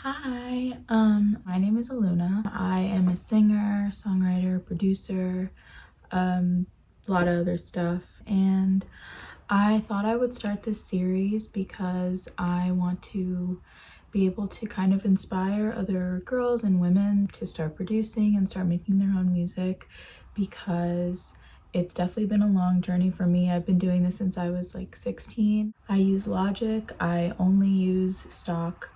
Hi, my name is Aluna. I am a singer, songwriter, producer, a lot of other stuff, and I thought I would start this series because I want to be able to kind of inspire other girls and women to start producing and start making their own music, because it's definitely been a long journey for me. I've been doing this since I was like 16. I use Logic. I only use stock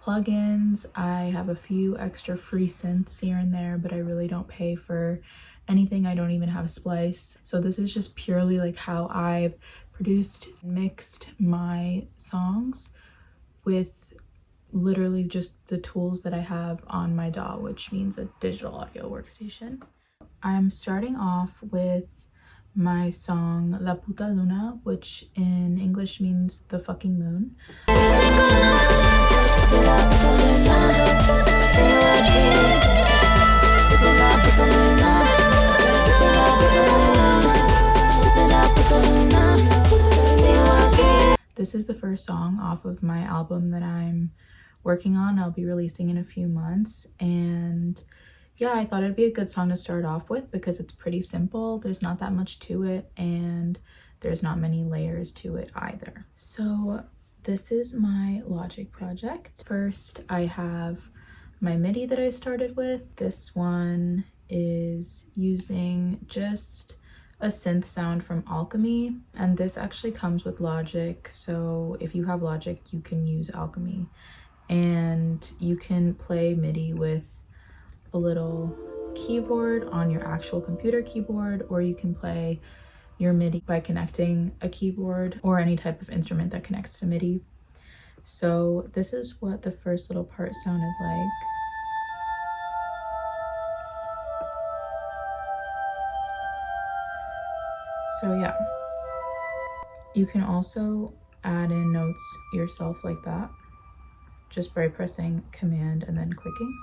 plugins. I have a few extra free synths here and there, but I really don't pay for anything. I don't even have a splice. So this is just purely like how I've produced and mixed my songs with literally just the tools that I have on my DAW, which means a digital audio workstation. I'm starting off with my song La Puta Luna, which in English means the fucking moon. This is the first song off of my album that I'm working on. I'll be releasing in a few months, and yeah, I thought it'd be a good song to start off with because it's pretty simple. There's not that much to it, and there's not many layers to it either. So this is my Logic project. First, I have my MIDI that I started with. This one is using just a synth sound from Alchemy, and this actually comes with Logic. So if you have Logic, you can use Alchemy, and you can play MIDI with a little keyboard on your actual computer keyboard, or you can play your MIDI by connecting a keyboard or any type of instrument that connects to MIDI. So this is what the first little part sounded like. So yeah, you can also add in notes yourself like that, just by pressing Command and then clicking.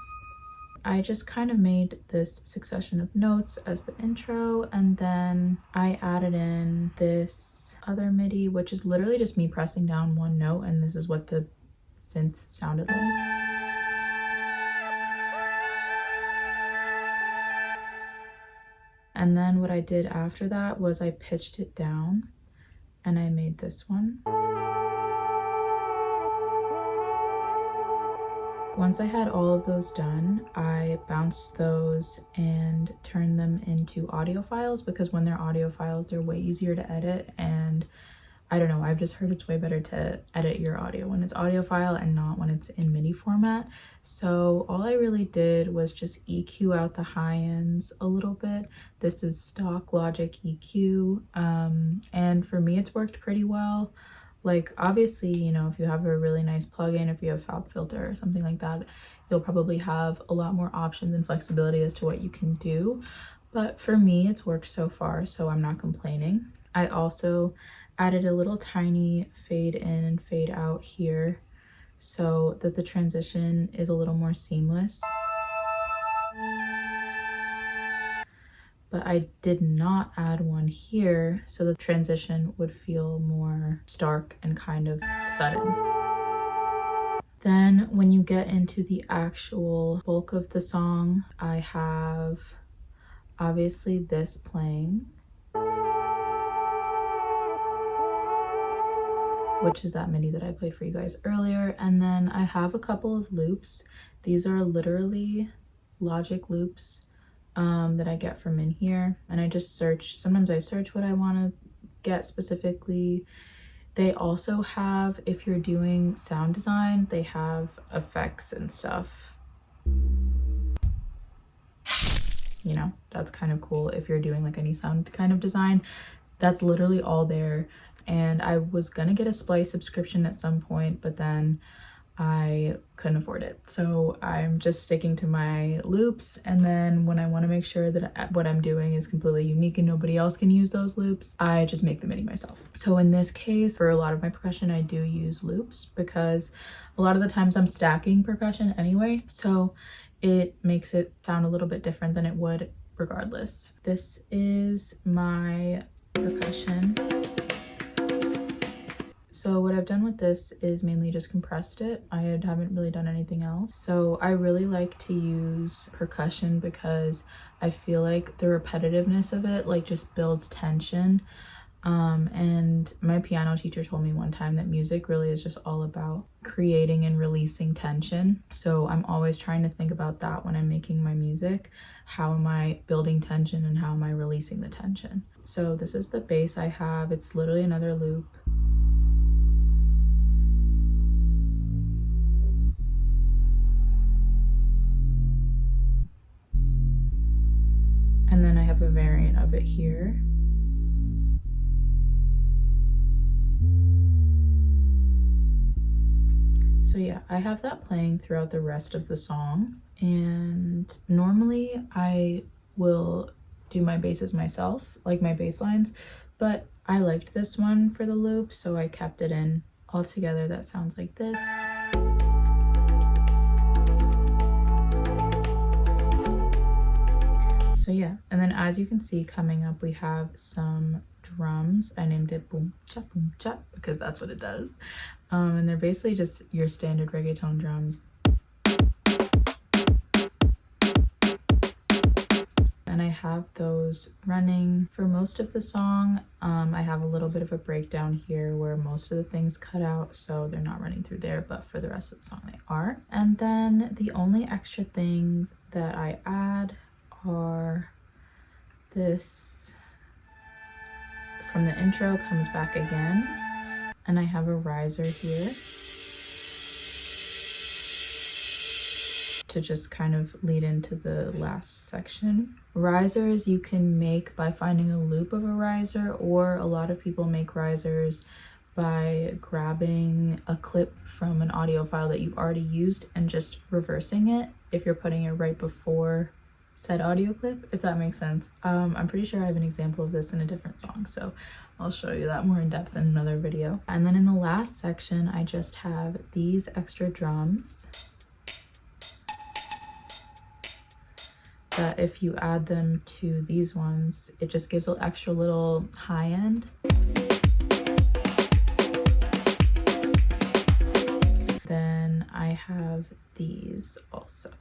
I just kind of made this succession of notes as the intro, and then I added in this other MIDI, which is literally just me pressing down one note, and this is what the synth sounded like. And then what I did after that was I pitched it down and I made this one. Once I had all of those done, I bounced those and turned them into audio files, because when they're audio files, they're way easier to edit. And I don't know, I've just heard it's way better to edit your audio when it's audio file and not when it's in MIDI format. So all I really did was just EQ out the high ends a little bit. This is stock Logic EQ, and for me it's worked pretty well. Like, obviously, you know, if you have a really nice plugin, if you have FabFilter or something like that, you'll probably have a lot more options and flexibility as to what you can do. But for me, it's worked so far, so I'm not complaining. I also added a little tiny fade in and fade out here so that the transition is a little more seamless. But I did not add one here, so the transition would feel more stark and kind of sudden. Then when you get into the actual bulk of the song, I have obviously this playing, which is that MIDI that I played for you guys earlier. And then I have a couple of loops. These are literally Logic loops that I get from in here, and I just search. Sometimes I search what I want to get specifically. They also have, if you're doing sound design, they have effects and stuff. You know, that's kind of cool if you're doing like any sound kind of design. That's literally all there. And I was gonna get a Splice subscription at some point, but then I couldn't afford it. So I'm just sticking to my loops, and then when I want to make sure that what I'm doing is completely unique and nobody else can use those loops, I just make the MIDI myself. So in this case, for a lot of my percussion, I do use loops because a lot of the times I'm stacking percussion anyway, so it makes it sound a little bit different than it would regardless. This is my percussion. So what I've done with this is mainly just compressed it. I haven't really done anything else. So I really like to use percussion because I feel like the repetitiveness of it like just builds tension. And my piano teacher told me one time that music really is just all about creating and releasing tension. So I'm always trying to think about that when I'm making my music. How am I building tension and how am I releasing the tension? So this is the bass I have. It's literally another loop. And then I have a variant of it here. So yeah, I have that playing throughout the rest of the song. And normally I will do my basses myself, like my bass lines, but I liked this one for the loop, so I kept it in. All together, that sounds like this. So yeah, and then as you can see coming up, we have some drums. I named it boom cha because that's what it does. And they're basically just your standard reggaeton drums. And I have those running for most of the song. I have a little bit of a breakdown here where most of the things cut out, so they're not running through there, but for the rest of the song they are. And then the only extra things that I add are this from the intro comes back again, and I have a riser here to just kind of lead into the last section. Risers you can make by finding a loop of a riser, or a lot of people make risers by grabbing a clip from an audio file that you've already used and just reversing it if you're putting it right before said audio clip, if that makes sense. I'm pretty sure I have an example of this in a different song, so I'll show you that more in depth in another video. And then in the last section, I just have these extra drums that if you add them to these ones, it just gives an extra little high end. Then I have these also.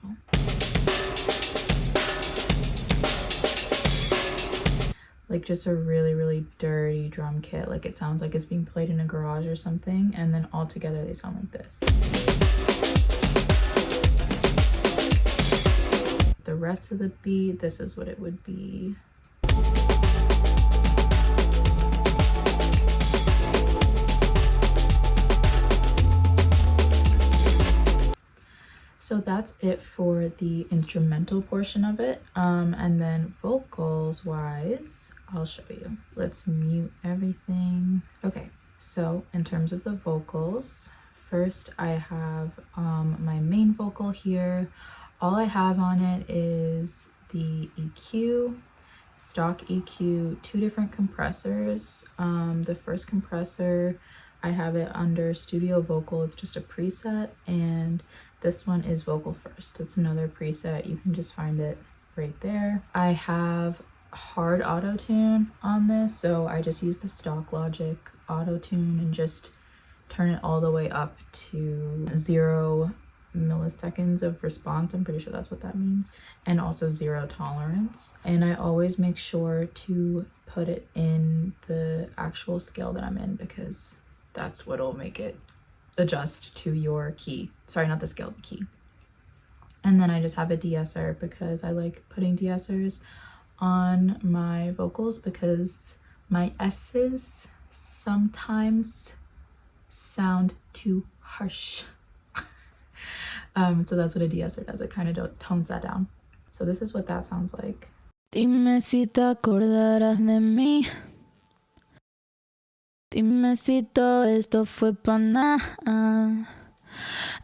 Like just a really dirty drum kit. Like it sounds like it's being played in a garage or something, and then all together they sound like this. The rest of the beat, this is what it would be. So that's it for the instrumental portion of it. And then vocals wise, I'll show you. Let's mute everything. Okay, so in terms of the vocals, first I have my main vocal here. All I have on it is the EQ, stock EQ, two different compressors. The first compressor, I have it under Studio Vocal. It's just a preset, and this one is Vocal First. It's another preset. You can just find it right there. I have hard auto tune on this, so I just use the stock Logic auto tune and just turn it all the way up to 0 milliseconds of response. I'm pretty sure that's what that means, and also 0 tolerance. And I always make sure to put it in the actual scale that I'm in, because that's what'll make it adjust to your key. Sorry, not the scale, the key. And then I just have a de-esser because I like putting de-essers on my vocals because my S's sometimes sound too harsh. So that's what a de-esser does. It kind of tones that down. So this is what that sounds like. Dime si te acordarás de mí. Dime si todo esto fue pa' nada.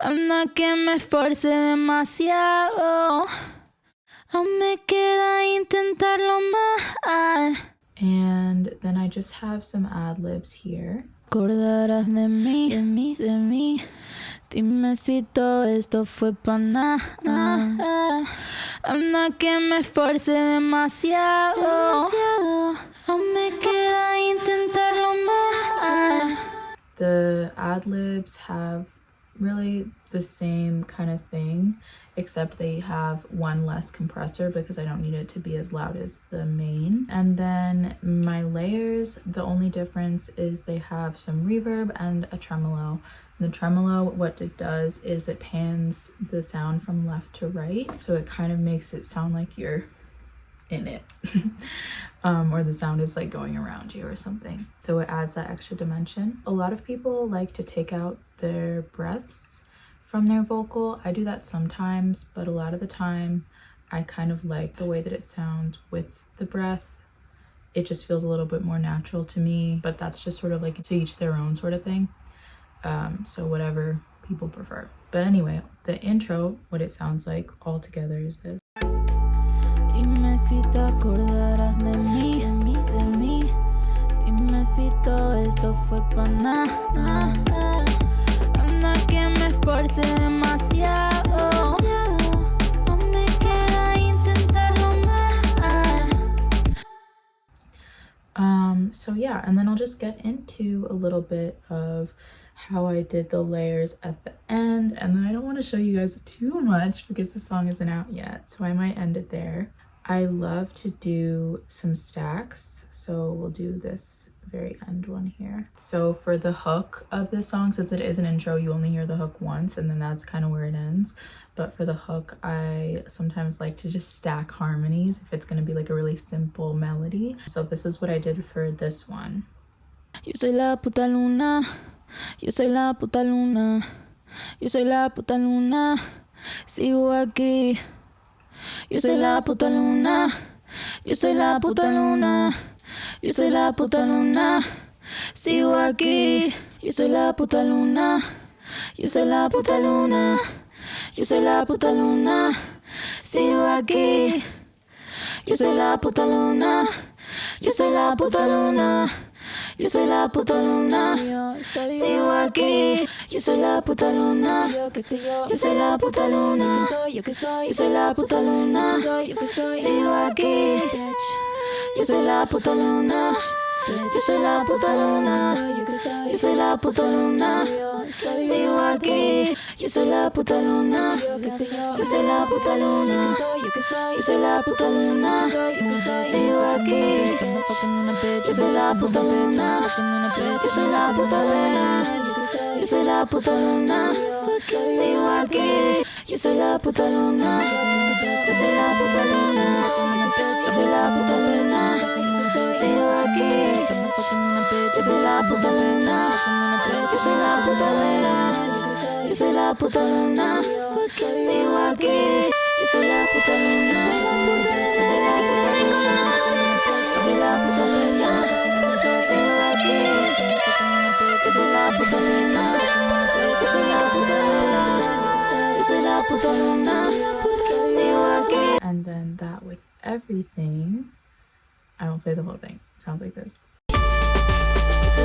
Anda que me esforcé demasiado. Aún me queda intentarlo más. And then I just have some ad-libs here. Acordarás de mí, de mí, de mí. Dime si todo esto fue pa' nada. Anda que me esforcé demasiado. Aún me queda intentarlo más. The ad-libs have really the same kind of thing, except they have one less compressor because I don't need it to be as loud as the main. And then my layers, the only difference is they have some reverb and a tremolo. The tremolo, what it does is it pans the sound from left to right, so it kind of makes it sound like you're in it. Or the sound is like going around you or something. So it adds that extra dimension. A lot of people like to take out their breaths from their vocal. I do that sometimes, but a lot of the time I kind of like the way that it sounds with the breath. It just feels a little bit more natural to me, but that's just sort of like to each their own sort of thing. So whatever people prefer. But anyway, the intro, what it sounds like all together is this. Dime si te acordarás de mí, de mí. Dime si todo esto fue para nada. Anda que me esforcé demasiado. O me queda intentarlo más. So yeah, and then I'll just get into a little bit of how I did the layers at the end, and then I don't want to show you guys too much because the song isn't out yet, so I might end it there. I love to do some stacks, so we'll do this very end one here. So for the hook of this song, since it is an intro, you only hear the hook once and then that's kind of where it ends. But for the hook, I sometimes like to just stack harmonies if it's going to be like a really simple melody. So this is what I did for this one. Yo soy la puta luna. Yo soy la puta luna. Yo soy la puta luna. Sigo aquí. Yo soy la puta luna. Yo soy la puta luna. Yo soy la puta luna. Sigo aquí. Yo soy la puta luna. Yo soy la puta luna. Yo soy la puta luna. Sigo aquí. Yo soy la puta luna. Yo soy la puta luna. Yo soy la puta luna. Sigo aquí. Yo soy la puta luna. Yo soy la puta luna. Yo soy la puta luna. Sigo aquí. Yo soy la puta luna. Yo soy la puta luna. Yo soy la puta luna. Sigo aquí. Yo soy la puta luna. Yo soy la puta luna. Yo soy la puta luna. Sigo aquí. Yo soy la puta luna. Yo soy la puta luna. Yo soy la puta luna. Sigo aquí. Yo soy la puta luna. Yo soy la puta luna. Yo soy la puta luna. Sigo aquí. Yo soy la puta luna. Yo soy la puta luna. Yo soy la puta luna. Sigo aquí. Yo soy la puta luna. Yo soy la puta luna. Yo soy la puta luna. Sigo aquí. Yo soy la puta luna. Yo soy la puta luna. Yo soy la puta luna. Sigo aquí. And then that with everything, I won't play the whole thing. It sounds like this. So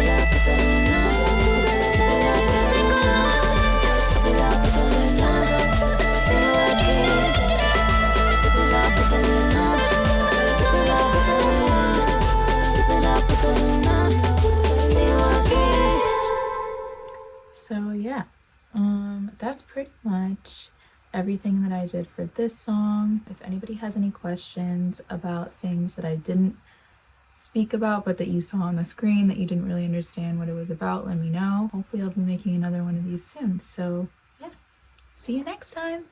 yeah, that's pretty much everything that I did for this song. If anybody has any questions about things that I didn't speak about but that you saw on the screen that you didn't really understand what it was about, let me know. Hopefully I'll be making another one of these soon. So yeah, see you next time.